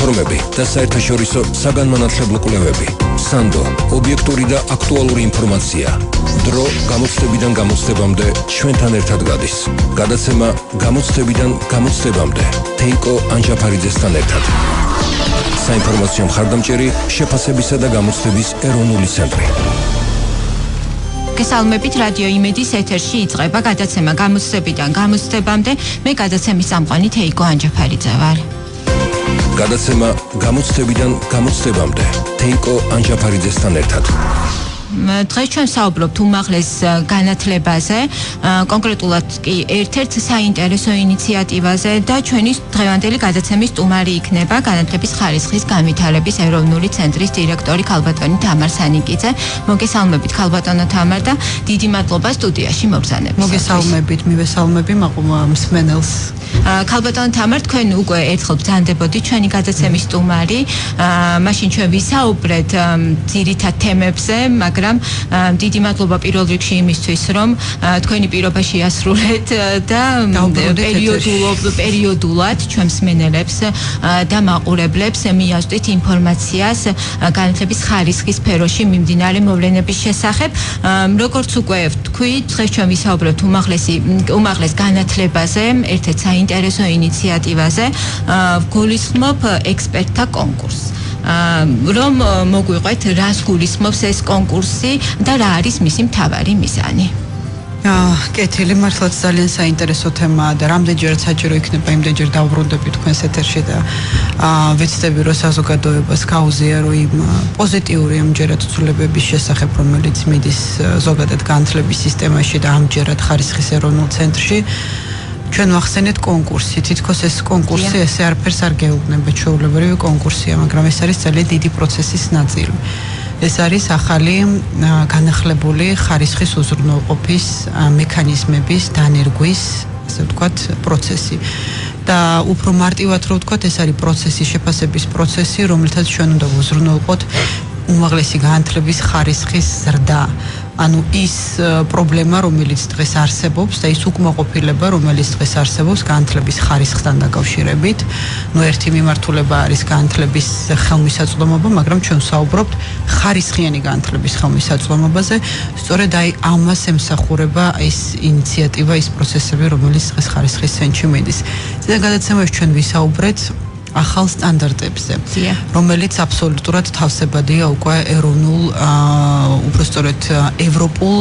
რეფორმები და საერთაშორისო საგანმანათლებლო კვლევები. სანდო, ობიექტური და აქტუალური ინფორმაცია. დრო გამოცდებიდან გამოცდებამდე ჩვენთან ერთად გადის. გადაცემა გამოცდებიდან გამოცდებამდე თეიკო ანჯაფარიძესთან ერთად. საინფორმაციო მხარდამჭერი შეფასებისა და გამოცდების ეროვნული ცენტრი. გესალმებით, რადიო იმედის ეთერში იწყება გადაცემა გამოცდებიდან გამოცდებამდე. მე გადაცემის წამყვანი თეიკო ანჯაფარიძე ვარ. გადაცემა გამოცდებიდან გამოცდებამდე თეიკო ანჯაფარიძესთან ერთად. დღეს ჩვენ საუბრობთ უმაღლეს განათლებაზე, კონკრეტულად კი ერთ-ერთ საინტერესო ინიციატივაზე და ჩვენი დღევანდელი გადაცემის სტუმარი იქნება განათლების ხარისხის განვითარების ეროვნული ცენტრის დირექტორი ქალბატონი თამარ სანიკიძე. მოგესალმებით ქალბატონო თამარ და დიდი მადლობა სტუდიაში მოგზაურობისთვის. მოგესალმებით, მივესალმები მსმენელს. ქალბატონო თამარ, თქვენ უკვე ერთხელ ბრძანდებოდით ჩვენი გადაცემის სტუმარი, მაშინ ჩვენ ვისაუბრეთ ძირითად თემებზე, მაგრამ დიდი მადლობა პირველ რიგში იმისთვის, რომ თქვენი პირობა შეასრულეთ და პერიოდულად ჩვენ მსმენელებს და მაყურებლებს მიაწვდით ინფორმაციას განათლების ხარისხის სფეროში მიმდინარე მოვლენების შესახებ. როგორც უკვე ვთქვით, დღეს ჩვენ ვისაუბრებთ უმაღლეს განათლებაზე, ერთ-ერთ საინტერესო ინიციატივაზე, გულისხმობ ექსპერტთა კონკურსს. რომ მოგვიყვეთ, რას გულისხმობს ეს კონკურსი და რა არის მისი მთავარი მიზანი. კეთილი, მართლაც ძალიან საინტერესო თემაა და რამდენჯერაც საჭირო იქნება იმდენჯერ დავბრუნდები თქვენს ეთერში და ვეცდები რომ საზოგადოებას გაუზიარო იმ პოზიტიური ამჯერად ცვლილებების შესახებ, რომელიც მიდის ზოგადად განათლების სისტემაში და ამჯერად ხარისხის ეროვნულ ცენტრში. ჩვენ ვახსენეთ კონკურსი, თითქოს ეს კონკურსი ესე არაფერს არ გეუბნება, ჩვეულებრივი კონკურსია, მაგრამ ეს არის ძალიან დიდი პროცესის ნაწილი. ეს არის ახალი განახლებული ხარისხის უზრუნველყოფის მექანიზმების დანერგვის, ასე ვთქვათ, პროცესი. და უფრო მარტივად რო ვთქვათ, ეს არის პროცესი, შეფასების პროცესი, რომელთაც ჩვენ უნდა ვუზრუნველყოთ უმაღლესი განათლების ხარისხის ზრდა. ანუ ის პრობლემა, რომელიც დღეს არსებობს და ის უკმაყოფილება, რომელიც დღეს არსებობს განათლების ხარისხთან დაკავშირებით. ერთი მიმართულება არის განათლების ხელმისაწვდომობა, მაგრამ ჩვენ ვსაუბრობთ ხარისხიანი განათლების ხელმისაწვდომობაზე. სწორედ ამას ემსახურება ეს ინიციატივა, ის პროცესები, რომელიც დღეს ხარისხის ცენტრში მიდის. წინა გადაცემაში ჩვენ ვისაუბრეთ ახალ სტანდარტებზე, რომელიც აბსოლუტურად თავსებადია უკვე ეროვნულ, უბრალოდ ევროპულ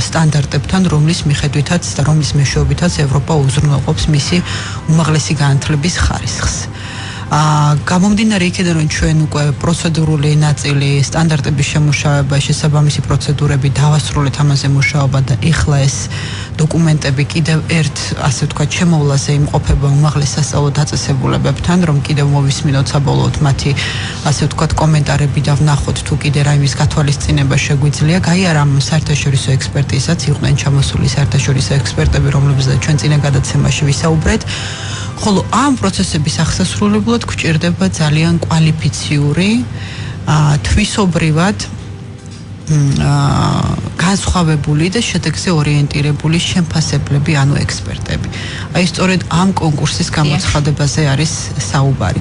სტანდარტებთან, რომლის მიხედვითაც და რომლის მეშვეობითაც ევროპა უზრუნველყოფს მისი უმაღლესი განათლების ხარისხს. გამომდინარე იქიდან, რომ ჩვენ უკვე პროცედურული ნაწილი, სტანდარტების შემუშავება, შესაბამისი პროცედურები დავასრულეთ ამაზე მუშაობა და ეხლა ეს დოკუმენტები კიდევ ერთ, ასე ვთქვათ, შემოვლაზე იმყოფება უმაღლეს სასწავლო დაწესებულებებთან, რომ კიდევ მოვისმინოთ საბოლოოდ მათი, ასე ვთქვათ, კომენტარები და ვნახოთ თუ კიდე რაიმის გათვალისწინება შეგვიძლია. გაიარა ამ საერთაშორისო ექსპერტიზაც, იყვნენ ჩამოსული საერთაშორისო ექსპერტები, რომლებზეც ჩვენ წინა გადაცემაში ვისაუბრეთ. ხოლო ამ პროცესების აღსასრულებლად გვჭირდება ძალიან კვალიფიციური, თვისობრივად განსხვავებული და შედეგზე ორიენტირებული შემფასებლები, ანუ ექსპერტები. აი სწორედ ამ კონკურსის გამოცხადებაზე არის საუბარი.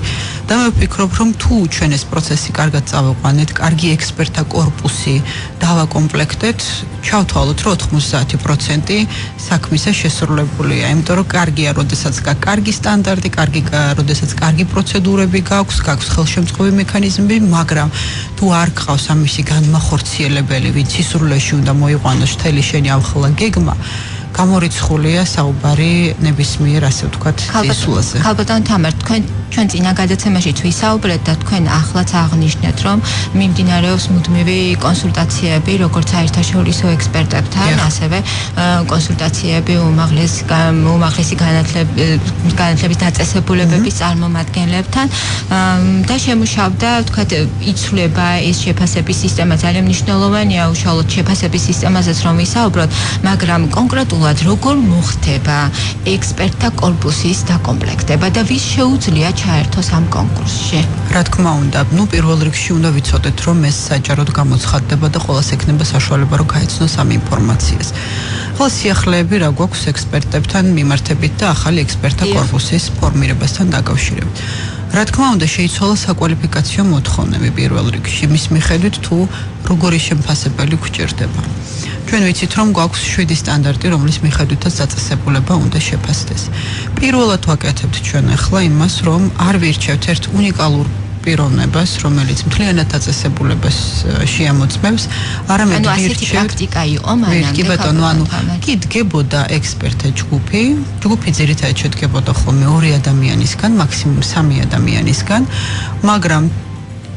და მე ვფიქრობ, რომ თუ ჩვენ ეს პროცესი კარგად წავიყვანეთ, კარგი ექსპერტთა კორპუსი დავაკომპლექტეთ, ჩავთვალოთ, რომ 90% საქმისა შესრულებულია. იმიტომ რომ კარგია, როდესაც კარგი სტანდარტი, როდესაც კარგი პროცედურები გაქვს ხელშემწყობი მექანიზმები, მაგრამ თუ არ გყავს ამისი განმახორციელებელი, ვინც სისრულეში უნდა მოიყვანოს მთელი შენი ამხელა გეგმა, გამორიცხულია საუბარი ნებისმიერ, ასე ვთქვათ, სისულაზე. ქალბატონო თამარ, ჩვენ წინა გადაცემაში ვისაუბრეთ და თქვენ ახლაც აღნიშნეთ, რომ მიმდინარეობს მუდმივი კონსულტაციები, როგორც საერთაშორისო ექსპერტებთან, ასევე კონსულტაციები უმაღლესი განათლების დაწესებულებების წარმომადგენლებთან და შემუშავდა, ვთქვათ, იცვლება ეს შეფასების სისტემა, ძალიან მნიშვნელოვანია უშუალოდ შეფასების სისტემაზეც რომ ვისაუბროთ, მაგრამ კონკრეტულად როგორ მოხდება ექსპერტთა კორპუსის დაკომპლექტება და ვის შეუძლია ჩაერთოს ამ კონკურსში? რა თქმა უნდა, პირველ რიგში უნდა ვიცოდეთ, რომ ეს საჯაროდ გამოცხადდება და ყველას ექნება საშუალება, რომ გაეცნოს ამ ინფორმაციას. ხოლო სიახლეები რა გვაქვს ექსპერტებთან მიმართებით და ახალი ექსპერტთა კორპუსის ფორმირებასთან დაკავშირებით. რა თქმა უნდა, შეიცვალა საკვალიფიკაციო მოთხოვნები პირველ რიგში, მის მიხედვით თუ როგორი შემფასებელი გვჭირდება. ჩვენ ვიცით, რომ გვაქვს 7 სტანდარტი, რომლის მიხედვითაც დაწესებულება უნდა შეფასდეს. პირველად ვაკეთებთ ჩვენ ახლა იმას, რომ არ ვირჩევთ ერთ უნიკალურ პიროვნებას, რომელიც მთლიანად დაწესებულებას შეამოწმებს, არამედ ვირჩევთ პრაქტიკა იყო მანამდე. კი ბატონო, კი დგებოდა ექსპერტთა ჯგუფი. ჯგუფი ძირითადად შედგებოდა ხოლმე 2 ადამიანისგან, მაქსიმუმ 3 ადამიანისგან, მაგრამ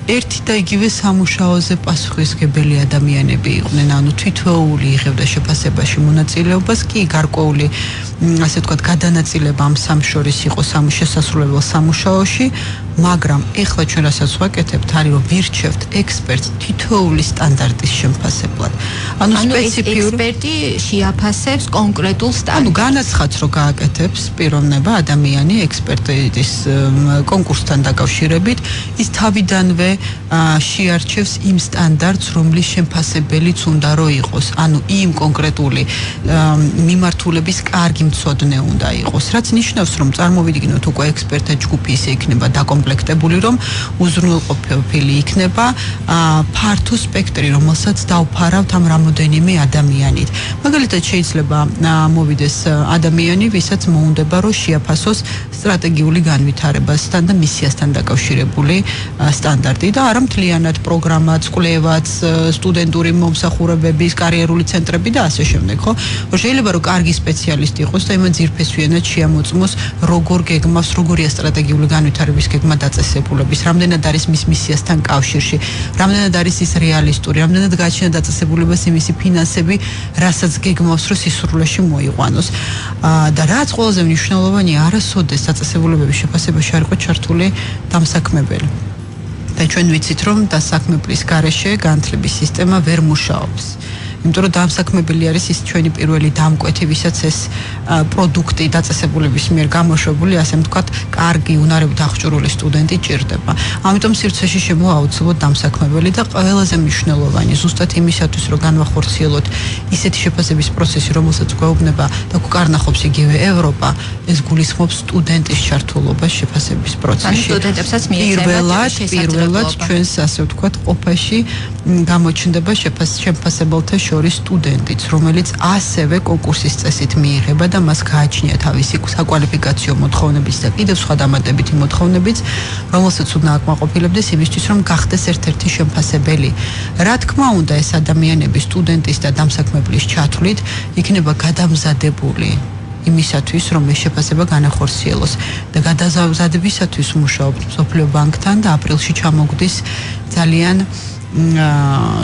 ერთი და იგივე სამუშაოზე პასუხისმგებელი ადამიანები იყვნენ, ანუ თითოეული იღებდა შეფასებაში მონაწილეობას, კი გარკვეული ასე ვთქვათ, გადანაწილება ამ სამშორის იყო შესასრულებელ სამუშაოში, მაგრამ ეხლა ჩვენ რასაც ვაკეთებთ, არის რომ ვირჩევთ ექსპერტს თითოეული სტანდარტის შემფასებლად. ანუ სპეციფიური ექსპერტი შეაფასებს კონკრეტულ სტანდარტს. ანუ განაცხადს რომ გააკეთებს პიროვნება ადამიანი ექსპერტის კონკურსთან დაკავშირებით, ის თავიდანვე შეარჩევს იმ სტანდარტს, რომლის შემფასებელიც უნდა რომ იყოს, ანუ იმ კონკრეტული მიმართულების კარგი მცოდნე უნდა იყოს, რაც ნიშნავს, რომ წარმოვიდგინოთ უკვე ექსპერტთა ჯგუფი ისე იქნება დაკომპლექტებული, რომ უზრუნველყოფილი იქნება ფართო სპექტრი, რომელსაც დავფარავთ ამ რამოდენიმე ადამიანით. მაგალითად შეიძლება მოვიდეს ადამიანი, ვისაც მოუნდება რომ შეაფასოს სტრატეგიული განვითარებასთან და მისიასთან დაკავშირებული სტანდარტი და არა მთლიანად პროგრამაც, კვლევაც, სტუდენტური მომსახურებების, კარიერული ცენტრები და ასე შემდეგ, ხო? შეიძლება რომ კარგი სპეციალისტი იყოს და იმან ძირფესვიანად შეამოწმოს როგორ გეგმავს, როგორია სტრატეგიული განვითარების გეგმა დაწესებულების, რამდენად არის მის მისიასთან კავშირში, რამდენად არის ის რეალისტური, რამდენად გააჩნია დაწესებულებას იმისი ფინანსები, რასაც გეგმავს რომ სისრულეში მოიყვანოს. და რაც ყველაზე მნიშვნელოვანია, არასოდეს დაწესებულებების შეფასებაში არ იყო ჩართული დამსაქმებელი. და ჩვენ ვიცით, რომ დასაქმებლის გარეშე განათლების სისტემა ვერ მუშაობს. იმიტომ რომ დამსაქმებელი არის ის ჩვენი პირველი დამკვეთი, ვისაც ეს პროდუქტი დაწესებულების მიერ გამოშვებული, ასე ვთქვათ, კარგი უნარებით აღჭურვილი სტუდენტი ჭირდება. ამიტომ სივრცეში შემოაუცილებლად დამსაქმებელი და ყველაზე მნიშვნელოვანი ზუსტად იმისათვის, რომ განვახორციელოთ ისეთი შეფასების პროცესი, რომელსაც გვეუბნება და გვკარნახობს იგივე ევროპა, ეს გულისხმობს სტუდენტის ჩართულობას შეფასების პროცესში. სტუდენტებსაც მიეცემათ პირველად ჩვენს, ასე ვთქვათ, ყოფაში გამოჩნდება შეფასებელთა შორის სტუდენტიც, რომელიც ასევე კონკურსის წესით მიიღება და მას გააჩნია თავისი საკვალიფიკაციო მოთხოვნებიც და კიდევ სხვა დამატებითი მოთხოვნებიც, რომელსაც უნდა აკმაყოფილებდეს იმისთვის, რომ გახდეს ერთ-ერთი შემფასებელი. რა თქმა უნდა, ეს ადამიანები სტუდენტის და დამსაქმებლის ჩათვლით იქნება გადამზადებული იმისათვის, რომ ეს შეფასება განახორციელოს და გადამზადებისათვის მუშაობთ მსოფლიო ბანკთან და აპრილში ჩამოგვდის ძალიან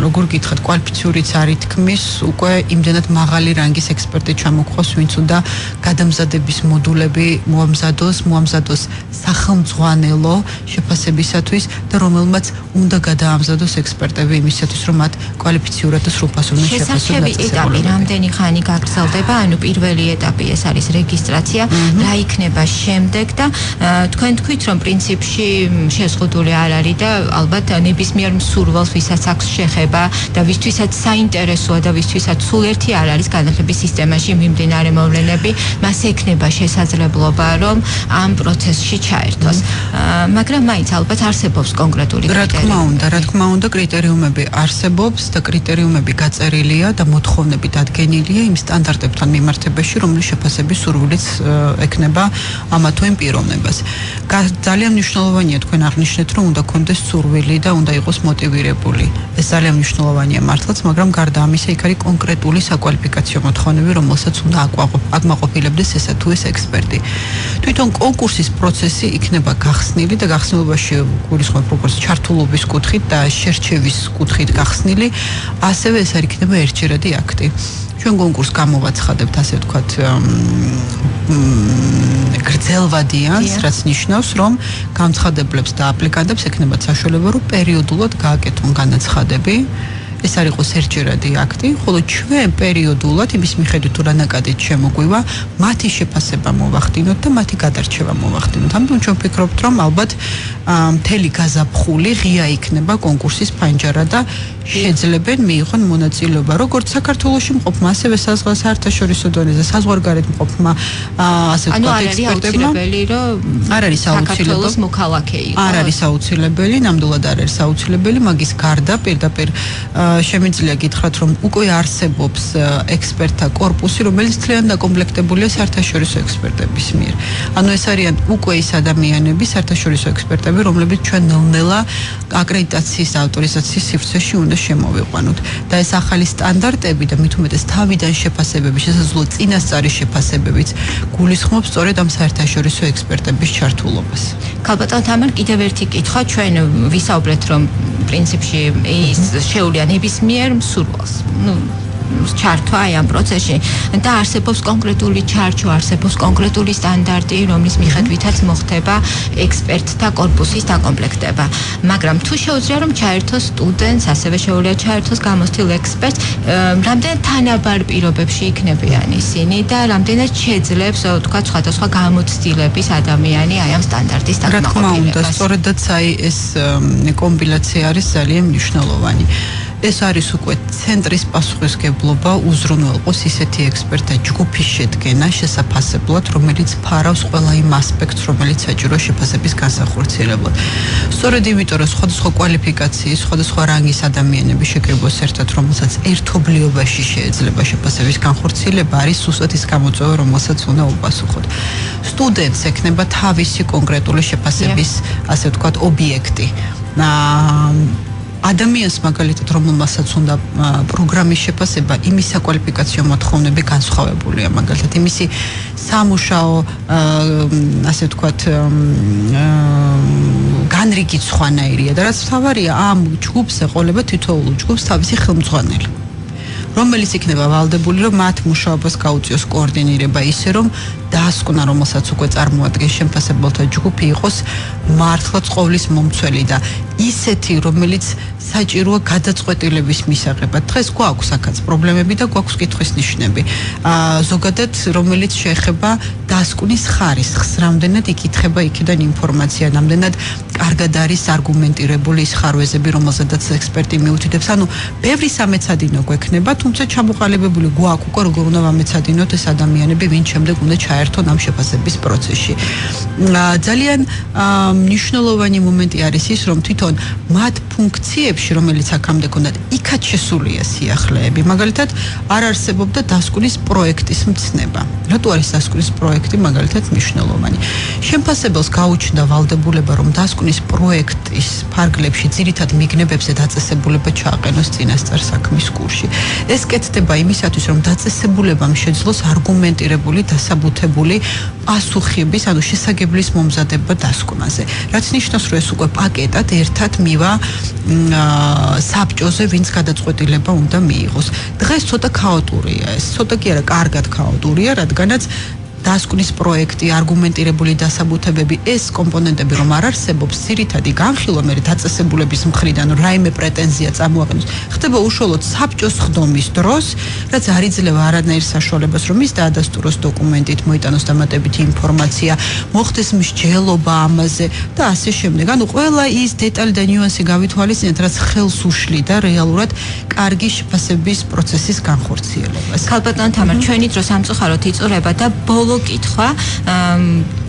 როგორ გითხრათ, კვალიფიციურიც არ ითქმის, უკვე იმდენად მაღალი რანგის ექსპერტი ჩამოგხოს, ვინც უნდა გადამზადების მოდულები მოამზადოს სახელმძღვანელო შეფასებისათვის და რომელმაც უნდა გადაამზადოს ექსპერტები იმისათვის, რომ მათ კვალიფიციურად და სრულფასოვნად შეფასოს ეტაპი რამდენი ხანი გაგრძელდება, ანუ პირველი ეტაპი ეს არის რეგისტრაცია, რა იქნება შემდეგ და თქვენ თქვით, რომ პრინციპში შეზღუდული არ არის და ალბათ ნებისმიერ მსურველს ვისაც აქვს შეხება და ვისთვისაც საინტერესოა და ვისთვისაც სულ ერთი არ არის განათლების სისტემაში მიმდინარე მოვლენები, მას ექნება შესაძლებლობა, რომ ამ პროცესში ჩაერთოს. მაგრამ მაინც ალბათ არსებობს კონკრეტული კრიტერიუმები. რა თქმა უნდა, კრიტერიუმები არსებობს და კრიტერიუმები გაწერილია და მოთხოვნები დადგენილია იმ სტანდარტებთან მიმართებაში, რომლის შეფასების სურვილიც ექნება ამა თუ იმ პიროვნებას. ძალიან მნიშვნელოვანია თქვენ აღნიშნეთ, რომ უნდა კონდეს სურვილი და უნდა იყოს მოტივირებული. ეს ძალიან მნიშვნელოვანია მართლაც, მაგრამ გარდა ამისა იქ არის კონკრეტული საკვალიფიკაციო მოთხოვნები, რომელსაც უნდა აკმაყოფილებდეს ესა თუ ეს ექსპერტი. თვითონ კონკურსის პროცესი იქნება გახსნილი და გახსნილობაში გულისხმობ როგორც ჩართულობის კუთხით და შერჩევის კუთხით გახსნილი, ასევე ეს არ იქნება ერთჯერადი აქტი. ჩვენ კონკურსს გამოვაცხადებთ, ასე ვთქვათ, გრძელვადიანს, რაც ნიშნავს, რომ გამცხადებლებს და აპლიკანტებს ექნებათ საშუალება, რომ პერიოდულად გააკეთონ განაცხადები ეს არ იყოს ერთჯერადი აქტი, ხოლო ჩვენ პერიოდულად იმის მიხედვით თუ რა ნაკადით შემოგვივა, მათი შეფასება მოვახდინოთ და მათი გადარჩევა მოვახდინოთ. ამიტომ ჩვენ ვფიქრობთ, რომ ალბათ მთელი გაზაფხული ღია იქნება კონკურსის ფანჯარა და შეძლებენ მიიღონ მონაწილეობა როგორც საქართველოში მყოფმა, ასევე საერთაშორისო დონეზე საზღვარგარეთ მყოფმა ასე ვთქვათ ექსპერტებმა. არ არის საქართველოს მოქალაქე იყო. არ არის აუცილებელი, ნამდვილად არ არის აუცილებელი, მაგის გარდა პირდაპირ შემიძლია გითხრათ, რომ უკვე არსებობს ექსპერტთა კორპუსი, რომელიც ძალიან დაკომპლექტებულია საერთაშორისო ექსპერტების მიერ. ანუ ეს არიან უკვე ის ადამიანები, საერთაშორისო ექსპერტები, რომლებიც ჩვენ ნელ-ნელა აკრედიტაციის და ავტორიზაციის სივრცეში უნდა შემოვიყვანოთ. და ეს ახალი სტანდარტები და მით უმეტეს თავიდან შეფასებები, შესაძლოა წინასწარი შეფასებებიც გულისხმობს სწორედ ამ საერთაშორისო ექსპერტების ჩართულობას. ქალბატონ თამარ, კიდევ ერთი კითხვა, ჩვენ ვისაუბრეთ, რომ პრინციპში ის შეუძლია ნებისმიერ მსურველს. ჩართვა აი ამ პროცესში და არსებობს კონკრეტული ჩარჩო, არსებობს კონკრეტული სტანდარტი, რომლის მიხედვითაც მოხდება ექსპერტთა კორპუსის დაკომპლექტება. მაგრამ თუ შეუძლია რომ ჩაერთოს სტუდენტს, ასევე შეუძლია ჩაერთოს გამოცდილ ექსპერტს, რამდენად თანაბარ პირობებში იქნებიან ისინი და რამდენად შეძლებს, თქვა, სხვადასხვა გამოცდილების ადამიანი აი ამ სტანდარტის დაკმაყოფილებას. რა თქმა უნდა, სწორედაც აი ეს კომბინაცია არის ძალიან მნიშვნელოვანი. ეს არის უკვე ცენტრის პასუხისმგებლობა უზრუნველყოს ისეთი ექსპერტთა ჯგუფის შედგენა შესაძლებელად, რომელიც ფარავს ყველა იმ ასპექტს, რომელიც საჭირო შეფასების განსახორციელებლად. სწორედ იმიტომ, რომ სხვადასხვა კვალიფიკაციის, სხვადასხვა რანგის ადამიანები შეკრიბოს ერთად, რომელსაც ერთობლიობაში შეიძლება შეფასების განხორციელება, არის უბრალოდ ის გამოწვევა, რომელსაც უნდა უპასუხოთ. სტუდენტს ექნება თავისი კონკრეტული შეფასების, ასე ვთქვათ, ობიექტი. ადამიანს მაგალითად რომელმასაც უნდა პროგრამის შეფასება, იმის საკვალიფიკაციო მოთხოვნები განსხვავებულია, მაგალითად იმისი სამუშაო ასე ვთქვათ განრიგით სხვანაირია და რაც თავარია ამ ჯგუფს ეყოლება თითოეულ ჯგუფს თავისი ხელმძღვანელი, რომელიც იქნება ვალდებული, რომ მათ მუშაობას გაუწიოს კოორდინირება ისე, რომ დაასკვნა, რომელსაც უკვე წარმოადგენს შემფასებელთა ჯგუფი, იყოს მართლაც ყოვლის მომცველი და ისეთი, რომელიც საჭიროა გადაწყვეტილების მისაღებად. დღეს გვაქვს აქაც პრობლემები და გვაქვს კითხვის ნიშნები. ზოგადად, რომელიც შეეხება დასკვნის ხარისხს, რამდენად იკითხება იქიდან ინფორმაცია, რამდენად კარგად არის არგუმენტირებული ის ხარვეზები, რომელზედაც ექსპერტი მიუთითებს. ანუ ბევრი სამეცადინო გვექნება, თუმცა ჩამოყალიბებული გვაქვს უკვე როგორ უნდა ვამეცადინოთ ეს ადამიანები, ვინ შემდეგ უნდა ჩაერთონ ამ შეფასების პროცესში. ძალიან მნიშვნელოვანი მომენტი არის ის, რომ თვითონ მათ ფუნქციებში, რომელიც აქამდე ქონდათ, იქაც შესულია სიახლეები. მაგალითად, არ არსებობდა დასკვნის პროექტის მცნება. რატო არის დასკვნის პროექტი მაგალითად მნიშვნელოვანი? შემფასებელს გაუჩნდა ვალდებულება, რომ დასკვნის პროექტის ფარგლებში ძირითად მიგნებებზე დაწესებულება ჩააყენოს წინასწარ საქმის კურსში. ეს კეთდება იმისათვის, რომ დაწესებულებამ შეძლოს არგუმენტირებული, დასაბუთებული პასუხების, ანუ შესაგებლის მომზადება დასკვნაზე. რაც ნიშნავს, რომ ეს უკვე პაკეტად ერთად მივა საბჭოზე, ვინც გადაწყვეტილება უნდა მიიღოს. დღეს ცოტა ქაოტურია ეს, ცოტა კი არა, კარგად ქაოტურია, რადგანაც დასკვნის პროექტი, არგუმენტირებული დასაბუთებები, ეს კომპონენტები რომ არ არსებობს, ძირითადი განხილვა მე დაწესებულების მხრიდან რაიმე პრეტენზია წამოაყენოს, ხდება უშუალოდ საბჭოს ხდომის დროს, რაც არ იძლევა არანაირ საშუალებას, რომ ის დაადასტუროს დოკუმენტით, მოიტანოს დამატებითი ინფორმაცია, მოხდეს მსჯელობა ამაზე და ასე შემდეგ. ანუ ყველა ის დეტალი და ნიუანსი გავითვალისწინეთ, რაც ხელს უშლიდა რეალურად კარგი შეფასების პროცესის განხორციელებას. ქალბატონ თამარ, ჩვენი დრო სამწუხაროდ იწურება და ბოლო კითხვა,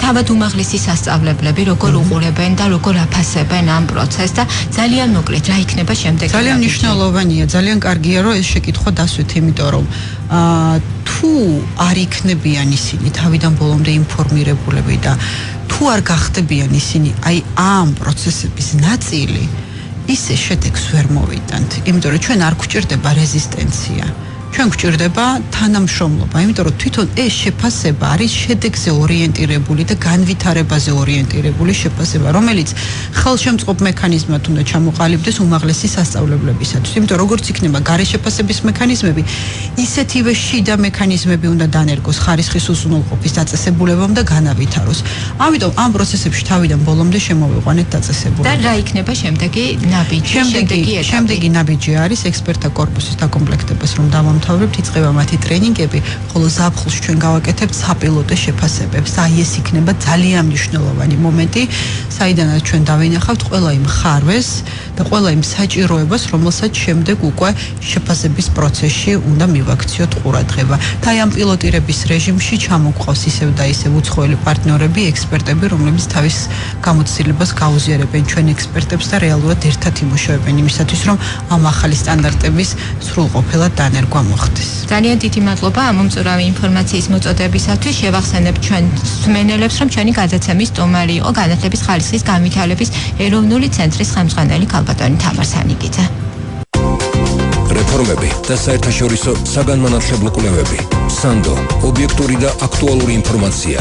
თავად უმაღლესი სასწავლებლები როგორ უყურებენ და როგორ აფასებენ ამ პროცესს და ძალიან მოკლედ რა იქნება შემდეგი? ძალიან მნიშვნელოვანია, ძალიან კარგია, რომ ეს შეკითხვა დასვით, იმიტომ რომ თუ არ იქნებიან ისინი თავიდან ბოლომდე ინფორმირებულები და თუ არ გახდებიან ისინი აი ამ პროცესების ნაწილი, ისე შედეგს ვერ მოვიტანთ, იმიტომ რომ ჩვენ არ გვჭირდება რეზისტენცია. ჩვენ გვჭირდება თანამშრომლობა, იმიტომ რომ თვითონ ეს შეფასება არის შედეგზე ორიენტირებული და განვითარებაზე ორიენტირებული შეფასება, რომელიც ხელშემწყობ მექანიზმად უნდა ჩამოყალიბდეს უმაღლესი სასწავლებლებისათვის. იმიტომ რომ როგორც იქნება გარეშეფასების მექანიზმები, ისეთივე შიდა მექანიზმები უნდა დანერგოს ხარისხის უზრუნველყოფის დაწესებულებამ და განავითაროს. ამიტომ ამ პროცესებში თავიდან ბოლომდე შემოვიყვანეთ დაწესებულება. და რა იქნება შემდეგი ნაბიჯი, შემდეგი ნაბიჯი არის ექსპერტთა კორპუსის დაკომპლექტებას, რომ დავამთავრებთ, იწყება მათი ტრენინგები, ხოლო ზაფხულში ჩვენ გავაკეთებთ საპილოტო შეფასებებს. აი ეს იქნება ძალიან მნიშვნელოვანი მომენტი, საიდანაც ჩვენ დავინახავთ ყველა იმ ხარვეს და ყველა იმ საჭიროებას, რომელსაც შემდეგ უკვე შეფასების პროცესში უნდა მივაქციოთ ყურადღება. და აი ამ პილოტირების რეჟიმში ჩამოგვყავს ისევ და ისევ უცხოელი პარტნიორები, ექსპერტები, რომლებიც თავის გამოცდილებას გაუზიარებენ ჩვენ ექსპერტებს და რეალურად ერთად იმუშავებენ იმისათვის, რომ ამ ახალი სტანდარტების სრულყოფილად დანერგვა მოხდეს. ძალიან დიდი მადლობა ამ მომწურავი ინფორმაციის მოწოდებისათვის. შევახსენებთ ჩვენ მსმენელებს, რომ ჩვენი გადაცემის სტუმარი იყო განათლების ხარისხის განვითარების ეროვნული ცენტრის ხელმძღვანელი ქალბატონი თამარ სანიკიძე. რეფორმები და საერთაშორისო საგანმანათლებლო კვლევები. სანდო, ობიექტური და აქტუალური ინფორმაცია.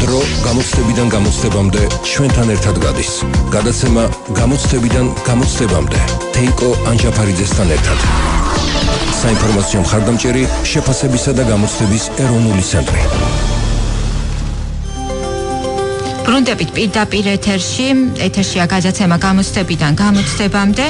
დრო გამოცდებიდან გამოცდებამდე ჩვენთან ერთად გადის. გადაცემა გამოცდებიდან გამოცდებამდე თეიკო ანჯაფარიძესთან ერთად. საინფორმაციო მხარდამჭერი შეფასებისა და გამოცდების ეროვნული ცენტრი. ბრუნდებით პირდაპირ ეთერშია გადაცემა გამოცდებიდან გამოცდებამდე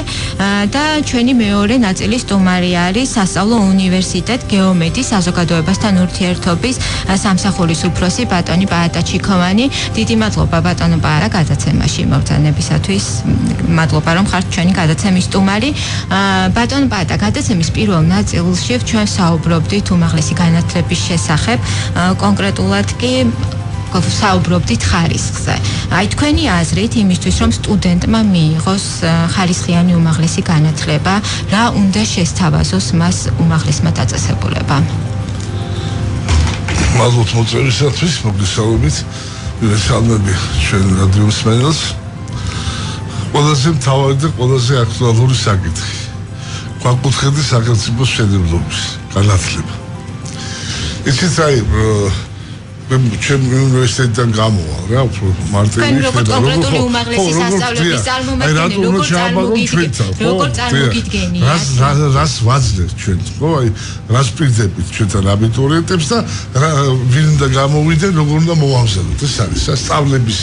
და ჩვენი მეორე ნაწილის სტუმარი არის სასწავლო უნივერსიტეტ გეომედის საზოგადოებასთან ურთიერთობის სამსახურის უფროსი ბატონი პაატა ჩიქოვანი. დიდი მადლობა ბატონო პაატა გადაცემაში მობრძანებისათვის. მადლობა რომ ხართ ჩვენი გადაცემის სტუმარი. ბატონო პაატა, გადაცემის პირველ ნაწილში ჩვენ საუბრობდით უმაღლესი განათლების შესახებ, კონკრეტულად კი საუბრობდით ხარისხზე. აი თქვენი აზრით იმისთვის, რომ სტუდენტმა მიიღოს ხარისხიანი უმაღლესი განათლება, რა უნდა შესთავაზოს მას უმაღლესმა დაწესებულებამ? მადლობთ მოწვევისათვის, მოგესალმებით. მივესალმები ჩვენ რადიო მსმენელს. ყველაზე მთავარი და ყველაზე აქტუალური საკითხი. გვაკუთხედი სახელმწიფოს მშენებლობის განათლება. იცით აი ჩემ უნივერსიტეტიდან გამოვალ რა, უფრო მარტივი როგორც კონკრეტული უმაღლესი სასწავლებლის წარმომადგენელი, როგორ წარმოგიდგენიათ? რას ვაძლევთ ჩვენ, ხო? აი, რას პირდებით ჩვენთან აბიტურიენტებს და ვინ უნდა გამოვიდნენ, როგორ უნდა მოვამზადოთ. ეს არის სასწავლების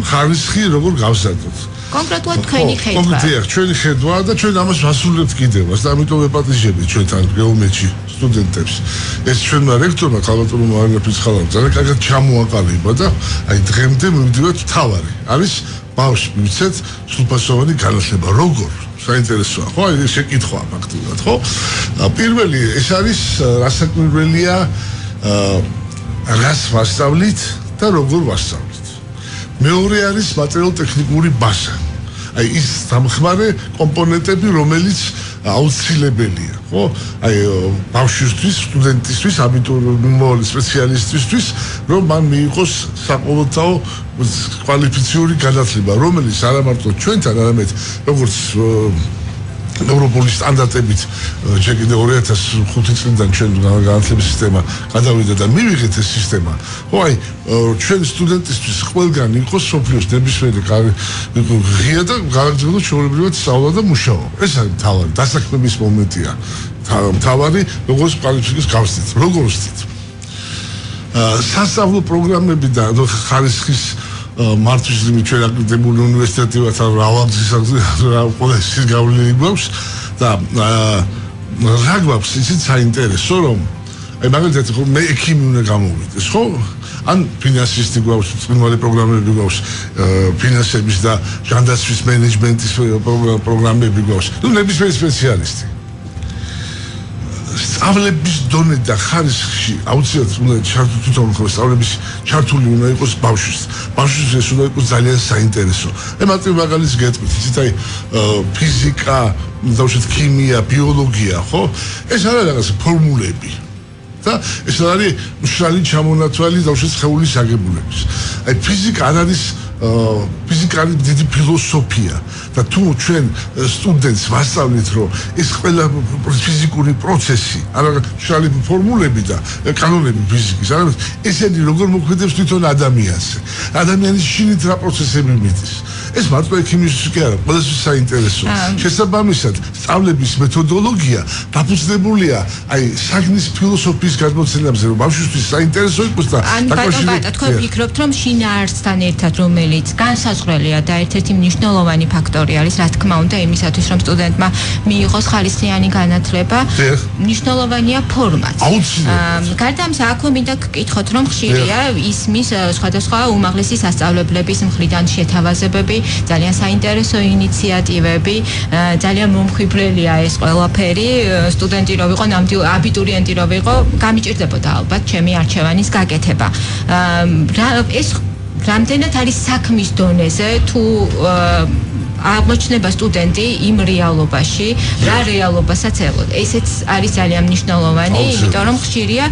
ხარისხი, როგორ გავზადოთ. კონკრეტულად თქვენი ხედვა. დიახ, ჩვენი ხედვა და ჩვენ ამას ვასრულებთ კიდევაც და ამიტომ ვეპატიჟებით ჩვენთან გეომეტრში სტუდენტებს. ეს ჩვენმა რექტორმა ქალბატონმა მარინა ფიცხალავმა ძალიან კარგად ჩამოაყალიბა და აი დღემდე მივდივართ თავარი. არის ბავშვი მიცეთ სრულფასოვანი განათლება. როგორ? საინტერესოა, ხო? აი შეკითხვა ფაქტურად, ხო? პირველი ეს არის რასაკვირველია, რას ვასწავლით და როგორ ვასწავლით. მეორე არის მატერიალურ-ტექნიკური ბაზა. აი ის დამხმარე კომპონენტები, რომელიც აუცილებელია, ხო? აი ბავშვისთვის, სტუდენტისთვის, აბიტურიენტის სპეციალისტისთვის, რომ მან მიიღოს საყოველთაო კვალიფიციური განათლება, რომელიც არა მარტო ჩვენთან, არამედ როგორც ევროპული სტანდარტებით ჯერ კიდევ 2005 წლიდან ჩვენ განათლების სისტემა გადავიდა და მივიღეთ ეს სისტემა. ხო, აი ჩვენ სტუდენტისთვის ყველგან იყოს სოფლიოს ნებისმიერი ღია და გავაგრძელოთ ჩვეულებრივად სწავლა და მუშაობა. ეს არის თავი დასაქმების მომენტია. თავი როგორც კვალიფიკაციის გავსდით, როგორ ვსდით. სასწავლო პროგრამები და ხარისხის მართვის ჩვენ აკრედიტებული უნივერსიტეტებად რავალგზის ყოველთვის გავლილი გვაქვს და რა გვაქვს ისიც საინტერესო რომ აი მაგალითად მე ექიმი უნდა გამოვიდეს ხო ან ფინანსისტი გვაქვს წინვალი პროგრამები გვაქვს ფინანსების და ჟანდაცვის მენეჯმენტის პროგრამები გვაქვს ნუ ნებისმიერი სპეციალისტი სწავლების დონე და ხარისხი აუცილებლად უნდა ჩართული თვითონ სწავლების ჩართული უნდა იყოს ბავშვის ეს უნდა იყოს ძალიან საინტერესო. ემატრი მაგალითს გეტყვით, იცით აი ფიზიკა, დავუშვათ ქიმია, ბიოლოგია, ხო? ეს არის რაღაც ფორმულები. და ეს არის მშრალი ჩამონათვალი დავუშვათ სხეულის აგებულების. აი ფიზიკა არ არის ფიზიკალი დიდი ფილოსოფია და თუ ჩვენ სტუდენტს ვასწავლით რომ ეს ყველა ფიზიკური პროცესი არა მშრალი ფორმულები და კანონები ფიზიკის არამედ ესენი როგორ მოქმედებს თვითონ ადამიანზე ადამიანის შინით რა პროცესები მიდის ეს მარტო ექიმისთვის კი არა ყველასთვის საინტერესო შესაბამისად სწავლების მეთოდოლოგია დაფუძნებულია აი საგნის ფილოსოფიის გადმოცემაზე რომ ბავშვისთვის საინტერესო იყოს და დაკავშირებით თქვენ ფიქრობთ რომ შინაარსთან ერთად რომელიც განსაზღვრელია და ერთ-ერთი მნიშვნელოვანი ფაქტორი არის რა თქმა უნდა იმისათვის რომ სტუდენტმა მიიღოს ხალისხიანი განათლება მნიშვნელოვანია ფორმაც გარდა ამისა აქვე მინდა გკითხოთ რომ ხშირია ისმის სხვადასხვა უმაღლესი სასწავლებლების მხრიდან შეთავაზებები ძალიან საინტერესო ინიციატივები ძალიან მომხიბვლელია ეს ყველაფერი სტუდენტი რო ვიყო აბიტურიენტი რო ვიყო გამიჭირდებოდა ალბათ ჩემი არჩევანის გაკეთება ეს რამდენად არის საქმის დონეზე თუ აღმოჩნდება სტუდენტი იმ რეალობაში რა რეალობასაც ელოდა ესეც არის ძალიან მნიშვნელოვანი იმიტომ რომ ხშირია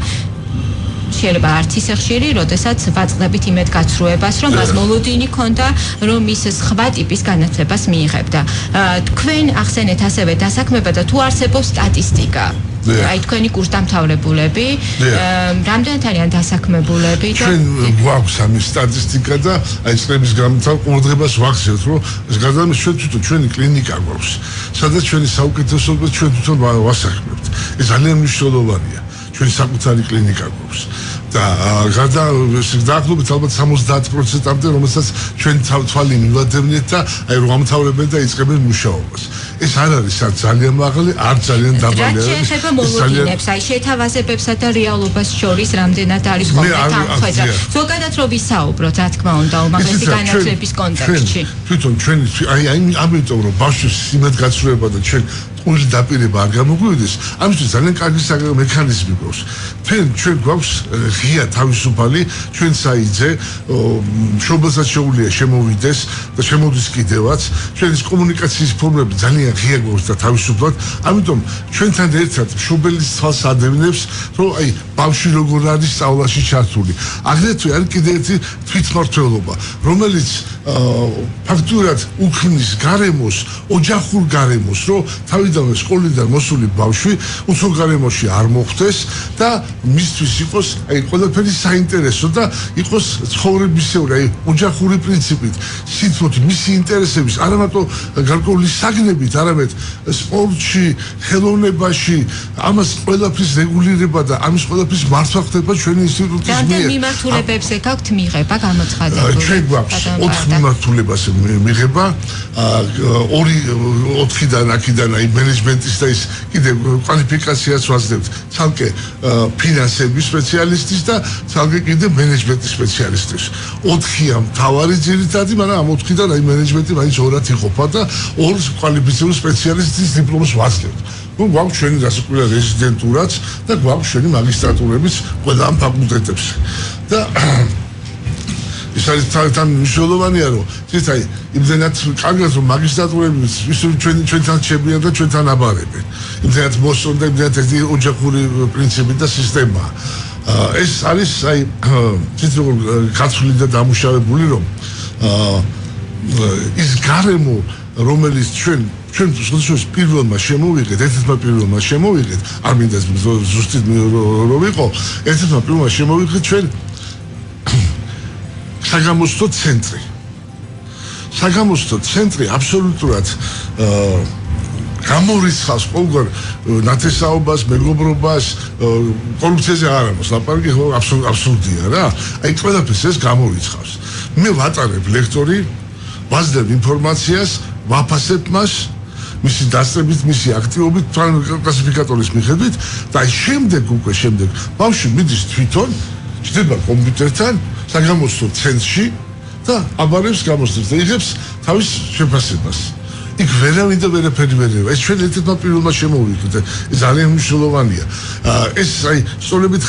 შეიძლება არც ისე ხშირი, როდესაც ვაწყდებით იმედ გაცრუებას, რომ მას მოლოდინი ქონდა, რომ ის სხვა ტიპის განათლებას მიიღებდა. თქვენ ახსენეთ ასევე დასაქმება და თუ არსებობს სტატისტიკა. აი თქვენი კურსდამთავრებულები, რამდენად არიან დასაქმებულები და ჩვენ გვაქვს ამის სტატისტიკა და აი წლების განმავლობაში ყურადღებას ვახსენებთ, რომ ეს გადამის ჩვენი კლინიკა გვაქვს. სადაც ჩვენი საუკეთესობა ჩვენ თვითონ ვასაქმებთ. ეს ძალიან მნიშვნელოვანია. ჩვენი საკუთარი კლინიკა გვაქვს და დაახლოებით ალბათ 70%-მდე რომელსაც ჩვენ თვალი მივადევნით და აი რომ ამთავრებენ და იწყებენ მუშაობას. ეს არ არის ძალიან მაღალი, არ ძალიან დაბალი. რა შეიძლება მოლოდინებს, აი შეთავაზებებსა და რეალობას შორის რამდენად არის ხოლმე თანხმობა. ზოგადად რო ვისაუბროთ, რა თქმა უნდა, უმაღლესი განათლების კონტექსტში. თვითონ ჩვენი აი ამიტომ რომ ბავშვის იმედ გაცრუება და ჩვენ ყური დაპირება არ გამოგვივიდეს, ამისთვის ძალიან კარგი მექანიზმი გვაქვს. ჩვენ გვაქვს ღია თავისუფალი, ჩვენ საიძე, მშობელსაც შეუძლია შემოვიდეს და შემოდის კიდევაც. ჩვენი კომუნიკაციის ფორმები ძალიან ღია გვაქვს და თავისუფლად. ამიტომ ჩვენთან ერთად მშობელის თვალს ადევნებს, რომ აი ბავშვი როგორ არის სწავლაში ჩართული. აგრეთვე არის კიდევ ერთი თვითმმართველობა, რომელიც ფაქტურად უქმნის გარემოს, ოჯახურ გარემოს, რომ თავიდანვე სკოლიდან მოსული ბავშვი უცხო გარემოში არ მოხვდეს და მისთვის იყოს აი ყველაფერი საინტერესო და იყოს ცხოვრებისეული აი ოჯახური პრინციპით, სიტყვით მისი ინტერესების არა მარტო გარკვეული საგნებით, არამედ სპორტში, ხელოვნებაში, ამას ყველაფრის რეგულირება და ამის ყველაფრის მართვა ხდება ჩვენი ინსტიტუტის მიერ. რამდენ მიმართულებებზე გაქვთ მიღება გამოცხადებული? ჩვენ გვაქვს 4 მიმართულებას მიღება, 4-დან აქედან აი მენეჯმენტის და ის კიდე კვალიფიკაციას ვაძლევთ. ცალკე ფინანსების სპეციალისტის და ცალკე კიდე მენეჯმენტის სპეციალისტის. 4-ია მთავარი ძირითადი, მაგრამ ამ 4-დან აი მენეჯმენტი მაინც 2-ად იყოფა და 2 კვალიფიცირებული სპეციალისტის დიპლომს ვაძლევთ. გვაქვს ჩვენი დასაკვირველი რეზიდენტურაც და გვაქვს ჩვენი მაგისტრატურებიც ყველა ამ ფაკულტეტებში. და ის არის თან მნიშვნელოვანია რომ ცეცაი იმდენად კარგად რომ მაგისტრატურებიც ჩვენთან შეებიან და ჩვენთან აბარებენ. იმდენად მოსწონდა და იმდენად ერთი ოჯახური პრინციპი და სისტემა. ეს არის აი ცეც როგორ გაცვლილი და დამუშავებული რომ ის გარემო რომელიც ჩვენ შესაძლოა პირველმა შემოვიღეთ, ერთ-ერთმა პირველმა შემოვიღეთ, არ მინდა ზუსტად რომ ვიყო, ერთ-ერთმა პირველმა შემოვიღეთ ჩვენ საგამოსტო ცენტრი. საგამოსტო ცენტრი აბსოლუტურად გამორიცხავს ყოველგვარ ნათესაობას, მეგობრობას, კორუფციაზე არ არის ლაპარაკი, აბსურდია რა. აი ყველაფერს ეს გამორიცხავს. მე ვატარებ ლექტორი, ვაძლევ ინფორმაციას, ვაფასებ მას მისი დასწრებით, მისი აქტივობით, კლასიფიკატორის მიხედვით და აი შემდეგ ბავშვი მიდის თვითონ, ჩდება კომპიუტერთან, საგამოსტო ცენტრში და აბარებს გამოსტებს და იღებს თავის შეფასებას. იქ ვერავინ და ვერაფერი ვერ ევა. ეს ჩვენ ერთ-ერთმა პირველმა შემოვიღეთ. ეს ძალიან მნიშვნელოვანია. ეს აი სწორებით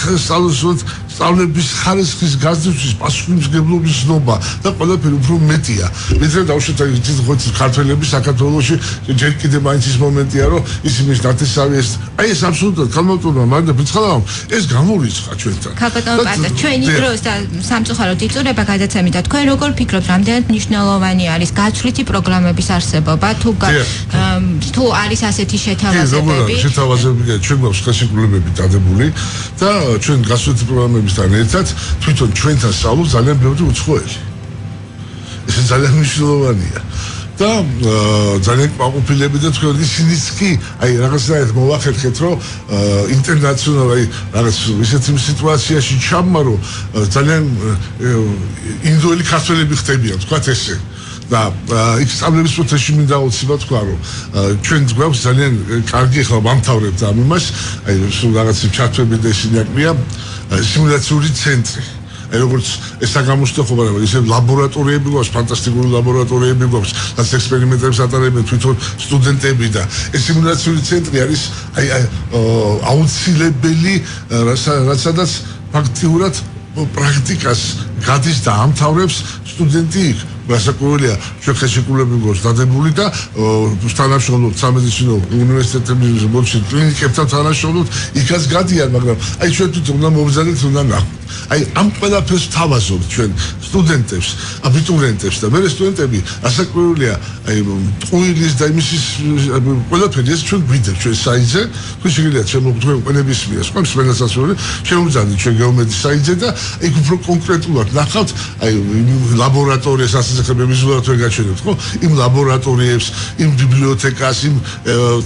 სწავლების ხარისხის გაზრდისთვის პასუხისმგებლობის ნობა და ყველაფერი უფრო მეტია. ვიდრე დავუშვათ ის ქართველები საქართველოში ჯერ კიდევ მაინც ის მომენტია რომ ისინი დათესავიეს. აი ეს აბსოლუტურად ქალბატონმა მარდა ფიცხალავ ეს გამორიცხა ჩვენთან. ქალბატონო პატა ჩვენი დროს და სამწუხაროდ იწურება გადაცემით და თქვენ როგორ ფიქრობთ რამდენად მნიშვნელოვანი არის გაცვლითი პროგრამების არსებობა თუ არის ასეთი შეთავაზებები? შეთავაზებები ჩვენ გვაქვს ხელშეკრულებები დადებული და ჩვენ გაცვლითი პროგრამებისთან ერთად თვითონ ჩვენთან სწავლობს ძალიან ბევრი უცხოელი. ეს ძალიან მნიშვნელოვანია. და ძალიან კმაყოფილები და თქვენ ისინიც კი აი რაღაცნაირად მოვახერხეთ რომ ინტერნაციონალ აი რაღაც ისეთი სიტუაციაში ჩამმა რომ ძალიან ინდოელი ქართველები ხდებიან თქვათ ესე და იქ სწავლების პროცესში მინდა აუცილებლად თქვა რომ ჩვენ გვაქვს ძალიან კარგი ხა ვამთავრებთ ამ იმას აი სულ რაღაცი ჩართვები და ისინი აკვია სიმულაციური ცენტრი აი როგორც ეს საგამოსტეხობა რა ისე ლაბორატორიები გვაქვს ფანტასტიკური ლაბორატორიები გვაქვს რაც ექსპერიმენტებს ატარებენ თვითონ სტუდენტები და ეს სიმულაციური ცენტრი არის აი აუცილებელი რაცადაც ფაქტიურად პრაქტიკას გადის და ამთავრებს სტუდენტი იქ გასაკვირველია ჩვენ ხელშეკრულებები გვაქვს დადებული და თანამშრომლობთ სამედიცინო უნივერსიტეტების ბოლოში კლინიკებთან თანამშრომლობთ იქაც გადიან მაგრამ აი ჩვენ თვითონ უნდა მოვზადოთ უნდა ნახოთ აი ამ ყველაფერს თავაზობთ ჩვენ სტუდენტებს აბიტურიენტებს და მე სტუდენტები გასაკვირველია აი ტყუილის და იმის ყველაფერი ეს ჩვენ გვიძებთ ჩვენ საიტზე თქვენ შეგიძლიათ შემოგვდგენ ყველებისმიერ სხვა მსმენელსაცული შემოგვძანდით ჩვენ გეომეტრის საიტზე და იქ უფრო კონკრეტულად ნახავთ აი ლაბორატორიას ასახებების ვიზუალურად ვერ გაჩვენებთ ხო იმ ლაბორატორიებს იმ ბიბლიოთეკას იმ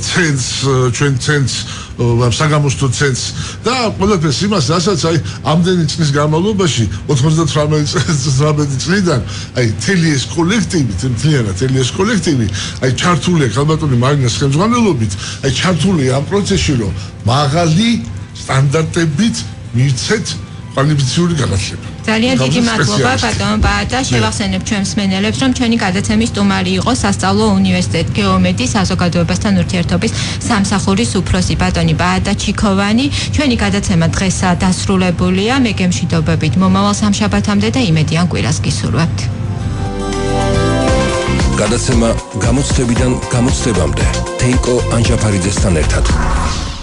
ცენტრს ჩვენ ცენტრს საგამოსტო ცენტრს და ყველაფერს იმას რასაც აი ამდენი წლის განმავლობაში 98 წლიდან აი თელი ეს კოლექტივი მთლიანად თელი ეს კოლექტივი აი ჩართულია ქალბატონი მარინას ხელმძღვანელობით აი ჩართულია ამ პროცესში რომ მაღალი სტანდარტებით მივცეთ კვალიფიციური განათლება ძალიან დიდი მადლობა ბატონო ბაატა შევახსენებ ჩვენს მსმენელებს რომ ჩვენი გადაცემის სტუმარი იყო სასწავლო უნივერსიტეტ გეომეტრის საზოგადოებასთან ურთიერთობის სამსახურის უფროსი ბატონი ბაატა ჩიქოვანი ჩვენი გადაცემა დღესაა დასრულებულია მე გემშვიდობებით მომავალ სამშაბათამდე და იმედიან კვირას გისურვებთ გადაცემა გამოცდებიდან გამოცდებამდე თეიკო ანჯაფარიძესთან ერთად